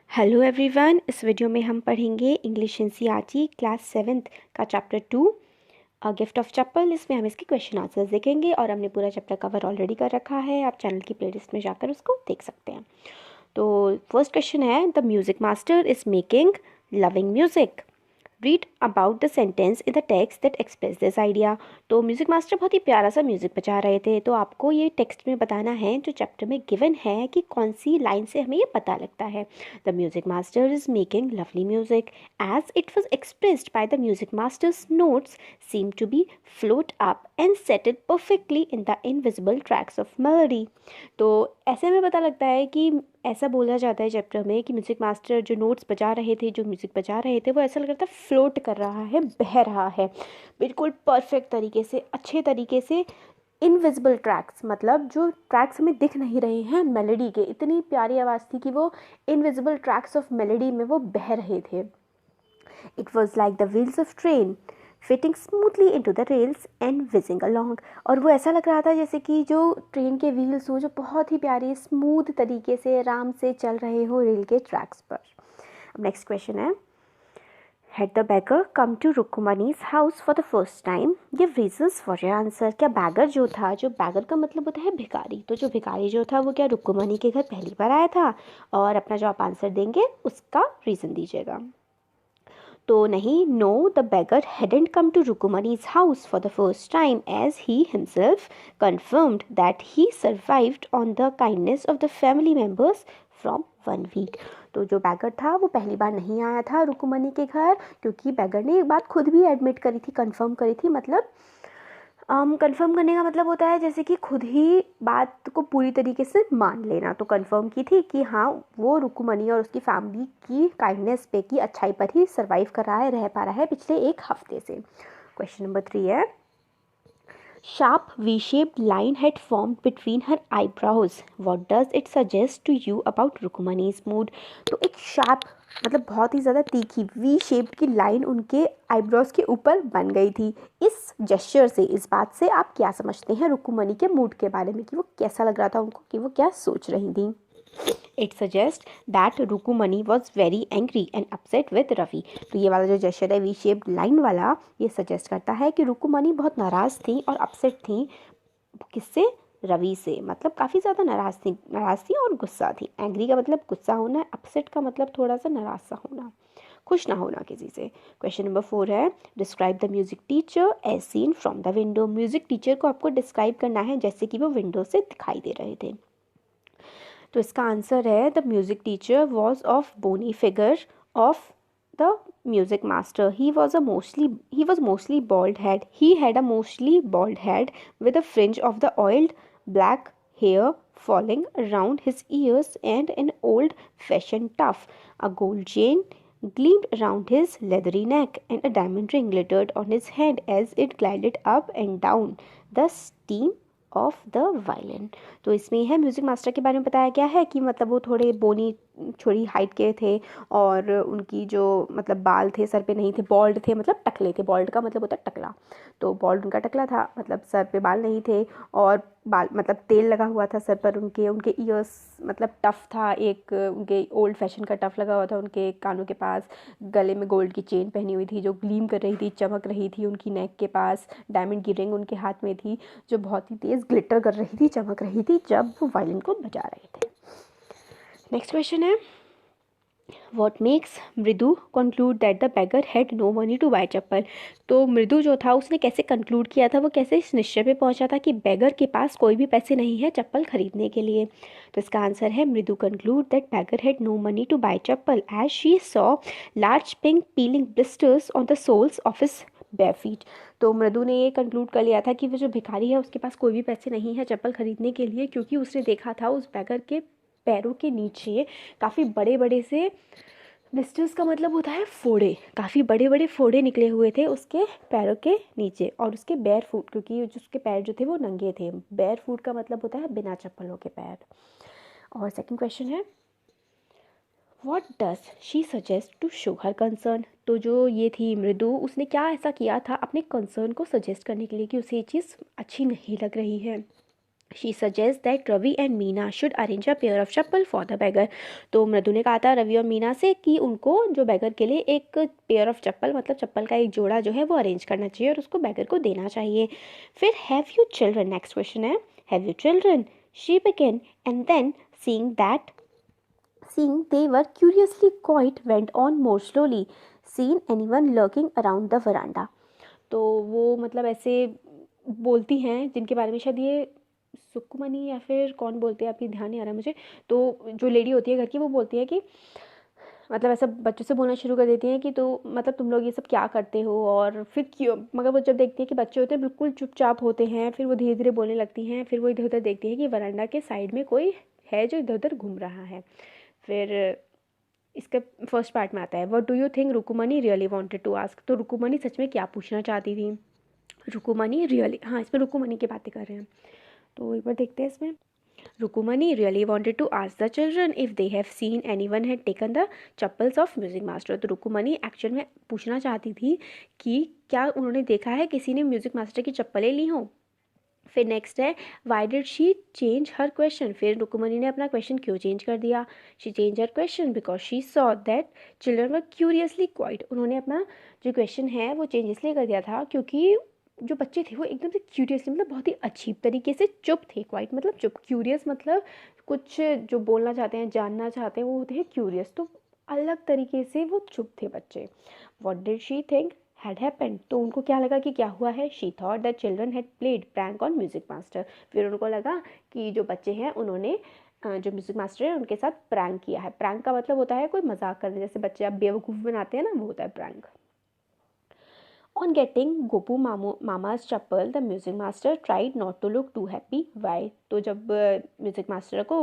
Hello everyone, इस video में हम पढ़ेंगे इंग्लिश एनसीईआरटी क्लास 7th का चैप्टर 2 गिफ्ट ऑफ चप्पल। इसमें हम इसके क्वेश्चन आंसर्स देखेंगे और हमने पूरा चैप्टर कवर ऑलरेडी कर रखा है। आप चैनल की प्लेलिस्ट में जाकर उसको देख सकते हैं। तो फर्स्ट क्वेश्चन है, the music master is making loving music. Read about the sentence in the text that express this idea. तो म्यूजिक मास्टर बहुत ही प्यारा सा म्यूजिक बजा रहे थे, तो आपको ये टेक्स्ट में बताना है जो चैप्टर में गिवन है कि कौन सी लाइन से हमें ये पता लगता है। The music master is making lovely music as it was expressed by the music master's notes seem to be float up and settled perfectly in the invisible tracks of melody. तो ऐसे में पता लगता है कि ऐसा बोला जाता है चैप्टर में कि म्यूज़िक मास्टर जो नोट्स बजा रहे थे, जो म्यूज़िक बजा रहे थे, वो ऐसा लग रहा था फ्लोट कर रहा है, बह रहा है बिल्कुल परफेक्ट तरीके से, अच्छे तरीके से। इनविजिबल ट्रैक्स मतलब जो ट्रैक्स हमें दिख नहीं रहे हैं मेलोडी के, इतनी प्यारी आवाज़ थी कि वो इनविजिबल ट्रैक्स ऑफ मेलोडी में वो बह रहे थे। It was like the wheels of train fitting smoothly into the rails and wheezing along. और वो ऐसा लग रहा था जैसे कि जो ट्रेन के व्हील्स हो, जो बहुत ही प्यारे स्मूथ तरीके से आराम से चल रहे हो रेल के ट्रैक्स पर। अब नेक्स्ट क्वेश्चन है, Had the beggar come to रुक्मणी's house for the first time? Give reasons for your answer। क्या बैगर जो था, जो बैगर का मतलब होता है भिखारी, तो जो भिखारी जो था वो क्या रुक्मणी के घर पहली बार आया था? और अपना जो आप आंसर देंगे उसका रीज़न दीजिएगा। तो नहीं, no, the beggar hadn't come to Rukumani's house for the first time, as he himself confirmed that he survived on the kindness of the family members from 1 week। तो जो बैगर था वो पहली बार नहीं आया था रुकुमनी के घर, क्योंकि बैगर ने एक बात खुद भी एडमिट करी थी, कंफर्म करी थी। मतलब कंफर्म करने का मतलब होता है जैसे कि खुद ही बात को पूरी तरीके से मान लेना। तो कंफर्म की थी कि हाँ, वो रुकुमनी और उसकी फैमिली की काइंडनेस पे, की अच्छाई पर ही सर्वाइव कर रहा है, रह पा रहा है पिछले 1 हफ्ते से। क्वेश्चन नंबर 3 है, sharp V-shaped line had formed between her eyebrows. What does it suggest to you about रुकुमनी's mood? तो एक शार्प मतलब बहुत ही ज़्यादा तीखी वी शेप्ड की लाइन उनके आईब्रोज के ऊपर बन गई थी। इस जेस्चर से, इस बात से आप क्या समझते हैं रुकुमनी के मूड के बारे में, कि वो कैसा लग रहा था उनको, कि वो क्या सोच रही थी? It suggest that Rukmani was very angry and upset with Ravi. तो ये वाला जो जेस्चर है वी शेप्ड लाइन वाला, ये सजेस्ट करता है कि रुकुमनी बहुत नाराज़ थी और अपसेट थी। किससे? रवि से। मतलब काफ़ी ज़्यादा नाराज़ थी और गुस्सा थी। एंग्री का मतलब गुस्सा होना है, अपसेट का मतलब थोड़ा सा नाराज़ सा होना, खुश ना होना किसी से। क्वेश्चन नंबर 4 है, describe the music teacher as seen from the window. Music teacher को आपको डिस्क्राइब करना है जैसे कि वो विंडो से दिखाई दे रहे थे। तो इसका आंसर है, the music teacher was of bony figure of the music master. He was mostly bald head. He had a mostly bald head with a fringe of the oiled black hair falling around his ears and an old-fashioned tuff. A gold chain gleamed around his leathery neck, and a diamond ring glittered on his head as it glided up and down the steam of the violin. तो इसमें है music master के बारे में बताया गया है कि मतलब वो थोड़े बोनी, थोड़ी हाइट के थे और उनकी जो मतलब बाल थे सर पे नहीं थे, बॉल्ड थे, मतलब टकले थे। बॉल्ड का मतलब होता है टकला, तो बॉल्ड उनका टकला था, मतलब सर पे बाल नहीं थे और बाल मतलब तेल लगा हुआ था सर पर। उनके ईयर्स मतलब टफ़ था, एक उनके ओल्ड फैशन का टफ़ लगा हुआ था उनके कानों के पास। गले में गोल्ड की चेन पहनी हुई थी जो ग्लीम कर रही थी, चमक रही थी। उनकी नेक के पास डायमंड की रिंग उनके हाथ में थी जो बहुत ही तेज़ ग्लिटर कर रही थी, चमक रही थी जब वो वायलिन को बजा रहे थे। नेक्स्ट क्वेश्चन है, what makes Mridu conclude that the beggar had no money to buy chappal. तो मृदु जो था उसने कैसे कंक्लूड किया था, वो कैसे इस निश्चय पे पहुंचा था कि बेगर के पास कोई भी पैसे नहीं है चप्पल खरीदने के लिए? तो इसका आंसर है, Mridu conclude that beggar had no money to buy chappal as she saw large pink peeling blisters on the soles of his bare feet. तो मृदु ने ये कंक्लूड कर लिया था कि वो जो भिखारी है उसके पास कोई भी पैसे नहीं है चप्पल खरीदने के लिए, क्योंकि उसने देखा था उस बैगर के पैरों के नीचे काफ़ी बड़े बड़े से ब्लिस्टर्स का मतलब होता है फोड़े, काफ़ी बड़े बड़े फोड़े निकले हुए थे उसके पैरों के नीचे। और उसके बेयर फुट, क्योंकि जो उसके पैर जो थे वो नंगे थे। बेयर फुट का मतलब होता है बिना चप्पलों के पैर। और सेकंड क्वेश्चन है, what does she suggest to show her concern. तो जो ये थी मृदु, उसने क्या ऐसा किया था अपने कंसर्न को सजेस्ट करने के लिए कि उसे ये चीज़ अच्छी नहीं लग रही है? She suggest that Ravi and Meena should arrange a pair of chappal for the beggar. तो मृदु ने कहा था रवि और मीना से कि उनको जो बैगर के लिए एक पेयर ऑफ चप्पल मतलब चप्पल का एक जोड़ा जो है वो अरेंज करना चाहिए और उसको बैगर को देना चाहिए। फिर have you children, next question है have you children, she began and then seeing they were curiously quiet went on more slowly, seen anyone lurking around the veranda। तो वो मतलब ऐसे बोलती हैं जिनके बारे में शायद ये सुकुमनी या फिर कौन बोलते हैं, अभी ध्यान नहीं आ रहा मुझे। तो जो लेडी होती है घर की वो बोलती है कि मतलब ऐसा बच्चों से बोलना शुरू कर देती हैं कि तो मतलब तुम लोग ये सब क्या करते हो, और फिर क्यों, मगर वो जब देखती है कि बच्चे होते हैं बिल्कुल चुपचाप होते हैं, फिर वो धीरे धीरे बोलने लगती हैं। फिर वो इधर उधर देखती है कि वरांडा के साइड में कोई है जो इधर उधर घूम रहा है। फिर इसके फर्स्ट पार्ट में आता है what do you think Rukmani really wanted to ask. तो रुकुमनी सच में क्या पूछना चाहती थी। रुकुमनी रियली, हाँ इसमें रुकुमनी की बातें कर रहे हैं तो एक बार देखते हैं इसमें। Rukmani really wanted to ask the children if they have seen anyone had taken the chappals off music master. तो रुकुमनी एक्चुअल में पूछना चाहती थी कि क्या उन्होंने देखा है किसी ने म्यूजिक मास्टर की चप्पलें ली हों। फिर नेक्स्ट है why did she change her question. फिर रुकुमनी ने अपना क्वेश्चन क्यों चेंज कर दिया। She change her question because she saw that children were curiously quite. उन्होंने अपना जो क्वेश्चन है वो चेंज इसलिए कर दिया था क्योंकि जो बच्चे थे वो एकदम से क्यूरियसली मतलब बहुत ही अजीब तरीके से चुप थे। क्वाइट मतलब चुप, क्यूरियस मतलब कुछ जो बोलना चाहते हैं जानना चाहते हैं वो होते हैं क्यूरियस, तो अलग तरीके से वो चुप थे बच्चे। What did she think had happened। तो उनको क्या लगा कि क्या हुआ है। she thought that children had played prank on music master। फिर उनको लगा कि जो बच्चे हैं उन्होंने जो म्यूजिक मास्टर है उनके साथ प्रैंक किया है। प्रैंक का मतलब होता है कोई मजाक करने, जैसे बच्चे अब बेवकूफ़ बनाते हैं ना, वो होता है prank. On getting Gopu Mama's chappal, the music master tried not to look too happy. Why? तो जब म्यूज़िक मास्टर को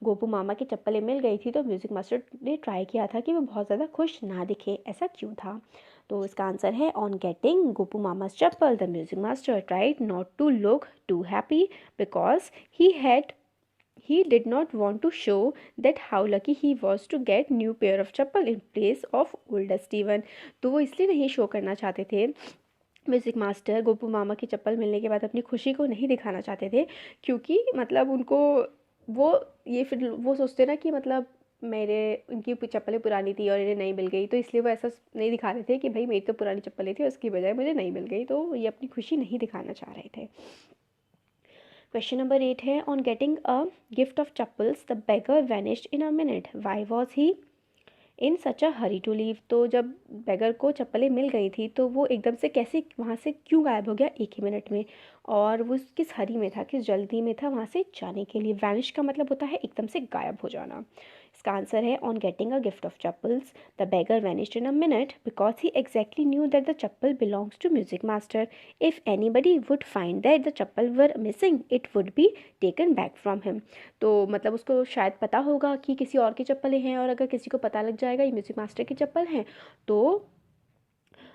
गोपू मामा की चप्पलें मिल गई थी तो म्यूज़िक मास्टर ने ट्राई किया था कि वो बहुत ज़्यादा खुश ना दिखे। ऐसा क्यों था। तो इसका आंसर है ऑन गेटिंग गोपू मामा's chappal the music master tried not to look too happy because he did not want to show that how lucky he was to get new pair of chappal in place of oldest one। तो वो इसलिए नहीं show करना चाहते थे, music master Gopu मामा की चप्पल मिलने के बाद अपनी खुशी को नहीं दिखाना चाहते थे, क्योंकि मतलब उनको वो ये फिर वो सोचते ना कि मतलब मेरे उनकी चप्पलें पुरानी थी और इन्हें नहीं मिल गई, तो इसलिए वो ऐसा नहीं दिखा रहे थे कि भाई मेरी तो पुरानी चप्पलें थी उसकी बजाय मुझे नहीं मिल गई, तो ये अपनी खुशी नहीं दिखाना चाह रहे थे। क्वेश्चन नंबर 8 है on getting a gift of chappals the beggar vanished in a minute, why was he in such a hurry to leave. तो जब बेगर को चप्पलें मिल गई थी तो वो एकदम से कैसे वहाँ से क्यों गायब हो गया एक ही मिनट में, और वो किस हरी में था, किस जल्दी में था वहाँ से जाने के लिए। वैनिश का मतलब होता है एकदम से गायब हो जाना। इसका आंसर है on getting a gift of chappals the beggar vanished in a minute because he exactly knew that the chappal belongs to music master. If anybody would find that the chappal were missing it would be taken back from him. तो मतलब उसको शायद पता होगा कि किसी और की चप्पलें हैं, और अगर किसी को पता लग जाएगा ये म्यूजिक मास्टर की चप्पल हैं तो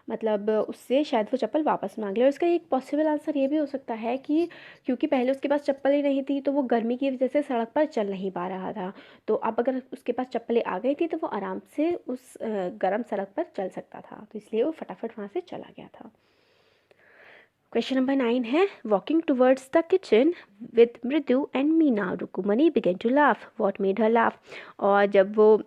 मतलब उससे शायद वो चप्पल वापस मांग ले। और इसका एक पॉसिबल आंसर ये भी हो सकता है कि क्योंकि पहले उसके पास चप्पल ही नहीं थी तो वो गर्मी की वजह से सड़क पर चल नहीं पा रहा था, तो अब अगर उसके पास चप्पलें आ गई थी तो वो आराम से उस गर्म सड़क पर चल सकता था, तो इसलिए वो फटाफट वहाँ से चला गया था। क्वेश्चन नंबर 9 है walking towards the kitchen with Mridu and Meena Rukmani began to laugh, what made her laugh. और जब वो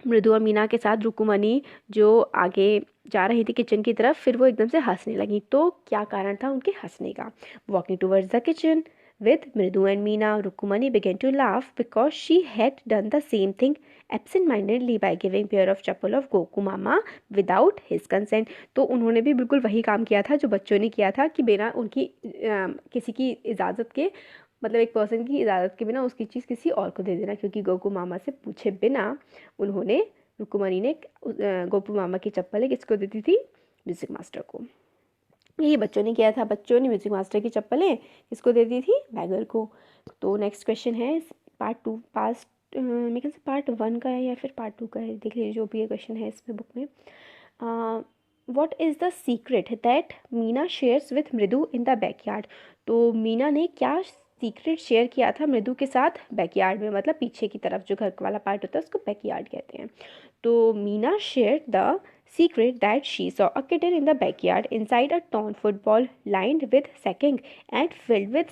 मृदु और मीना के साथ रुकुमनी जो आगे जा रही थी किचन की तरफ, फिर वो एकदम से हंसने लगी। तो क्या कारण था उनके हंसने का। Walking towards the kitchen with Mridu and Meena, Rukumani began to laugh because she had done the same thing absent-mindedly by giving pair of chappal of Goku Mama without his consent। तो उन्होंने भी बिल्कुल वही काम किया था जो बच्चों ने किया था कि बिना उनकी किसी की इजाज़त के, मतलब एक पर्सन की इजाज़त के बिना उसकी चीज़ किसी और को दे देना, क्योंकि गोकू मामा से पूछे बिना उन्होंने रुकुमनी ने गोपू मामा की चप्पलें किसको देती थी, म्यूज़िक मास्टर को। यही बच्चों ने किया था, बच्चों ने म्यूजिक मास्टर की चप्पलें किसको दे दी थी, बैगर को। तो नेक्स्ट क्वेश्चन है पार्ट 2, मेरे ख्याल से पार्ट 1 का है या फिर पार्ट 2 का है, देख लीजिए जो भी ये क्वेश्चन है इसमें बुक में। What is the secret that Meena shares with मृदु इन द बैकयार्ड। तो मीना ने क्या सीक्रेट शेयर किया था मृदु के साथ बैकयार्ड में, मतलब पीछे की तरफ जो घर वाला पार्ट होता है उसको बैकयार्ड कहते हैं। तो Meena share the secret that she saw a kitten in the backyard inside a torn football lined with sacking and filled with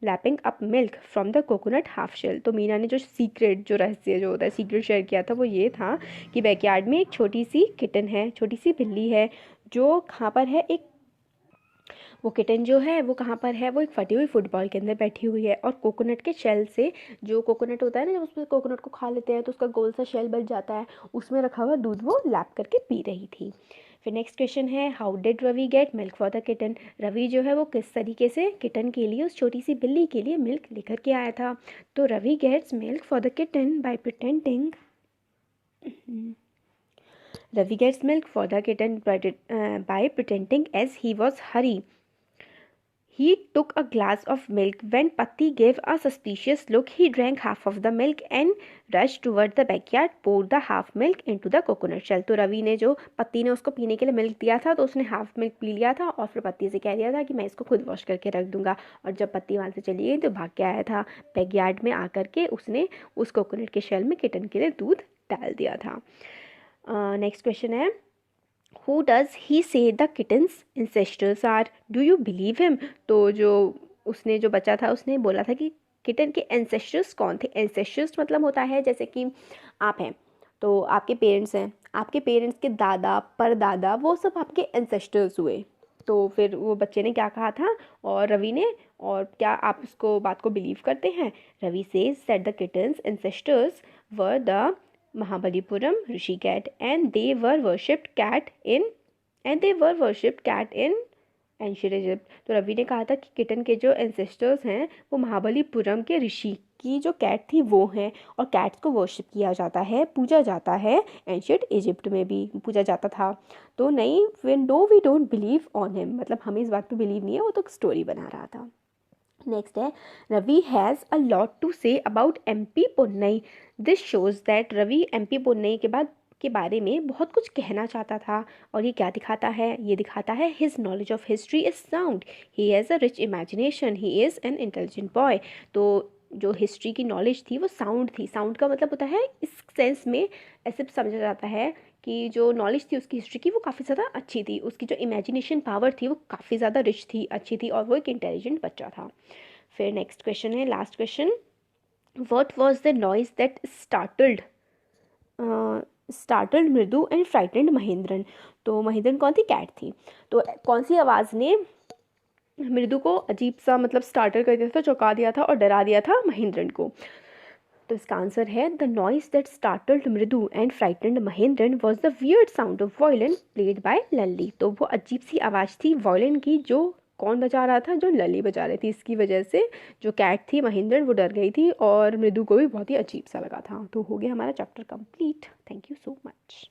lapping up milk from the coconut half shell. तो मीना ने जो secret, जो रहस्य जो होता है सीक्रेट शेयर किया था वो ये था कि बैकयार्ड में एक छोटी सी किटन है, छोटी सी बिल्ली है, जो कहाँ पर है, एक वो किटन जो है वो कहाँ पर है, वो एक फटी हुई फुटबॉल के अंदर बैठी हुई है और कोकोनट के शेल से, जो कोकोनट होता है ना, जब उसमें कोकोनट को खा लेते हैं तो उसका गोल सा शेल बच जाता है, उसमें रखा हुआ दूध वो लैप करके पी रही थी। फिर नेक्स्ट क्वेश्चन है, how did Ravi get milk for the kitten. Ravi जो है वो किस तरीके से किटन के लिए, उस छोटी सी बिल्ली के लिए मिल्क लेकर के आया था। तो Ravi gets milk for the kitten by pretending Ravi gets milk for the kitten by pretending as he was hurry. He took a glass of milk. When Patti gave a suspicious look, he drank half of the milk and rushed toward the backyard, poured the half milk into the coconut shell. तो रवि ने, जो पत्ती ने उसको पीने के लिए milk दिया था, तो उसने हाफ मिल्क पी लिया था और फिर पत्ती से कह दिया था कि मैं इसको खुद वॉश करके रख दूंगा। और जब पत्ती वहाँ से चली गई तो भाग के आया था बैकयार्ड में, आकर के उसने उस कोकोनट के शेल में किटन के लिए दूध डाल दिया था। नेक्स्ट क्वेश्चन है, Who does he say the kitten's ancestors are? Do you believe him? तो जो उसने, जो बच्चा था, उसने बोला था कि किटन के एंसेस्टर्स कौन थे। एंसेस्टर्स मतलब होता है जैसे कि आप हैं तो आपके पेरेंट्स हैं, आपके पेरेंट्स के दादा परदादा, वो सब आपके एंसेस्टर्स हुए। तो फिर वो बच्चे ने क्या कहा था और रवि ने, और क्या आप उसको बात को बिलीव करते हैं। Ravi says that the kitten's ancestors were the Mahabalipuram Rishi cat and they were worshipped cat in ancient Egypt। तो रवि ने कहा था कि किटन के जो एंसेस्टर्स हैं वो महाबलीपुरम के ऋषि की जो कैट थी वो हैं, और कैट्स को वर्शिप किया जाता है, पूजा जाता है, एंशियंट इजिप्ट में भी पूजा जाता था। तो नहीं, we don't believe on him, मतलब हमें इस बात पे बिलीव नहीं है, वो तो स्टोरी बना रहा था। नेक्स्ट है, Ravi has a lot to say about MP Ponnai. This shows that Ravi MP Ponnai के बारे में बहुत कुछ कहना चाहता था। और ये क्या दिखाता है, ये दिखाता है his knowledge of history is sound, he has a rich imagination, he is an intelligent boy. तो जो हिस्ट्री की नॉलेज थी वो साउंड थी। साउंड का मतलब होता है, इस सेंस में ऐसे समझा जाता है कि जो नॉलेज थी उसकी हिस्ट्री की वो काफ़ी ज़्यादा अच्छी थी, उसकी जो इमेजिनेशन पावर थी वो काफ़ी ज़्यादा रिच थी, अच्छी थी, और वो एक इंटेलिजेंट बच्चा था। फिर नेक्स्ट क्वेश्चन है, last question, what was the noise that startled Mridu and frightened Mahendran. तो महेंद्रन कौन थी, कैट थी। तो कौन सी आवाज़ ने मृदु को अजीब सा, मतलब स्टार्टर कर दिया था, चौंका दिया था और डरा दिया था महेंद्रन को। तो इसका आंसर है, the noise that startled Mridu and frightened Mahendran was the weird sound of violin played by Lalli. तो वो अजीब सी आवाज़ थी वायलिन की, जो कौन बजा रहा था, जो लल्ली बजा रही थी। इसकी वजह से जो कैट थी महेंद्रन वो डर गई थी और मृदु को भी बहुत ही अजीब सा लगा था। तो हो गया हमारा chapter complete. Thank you so much.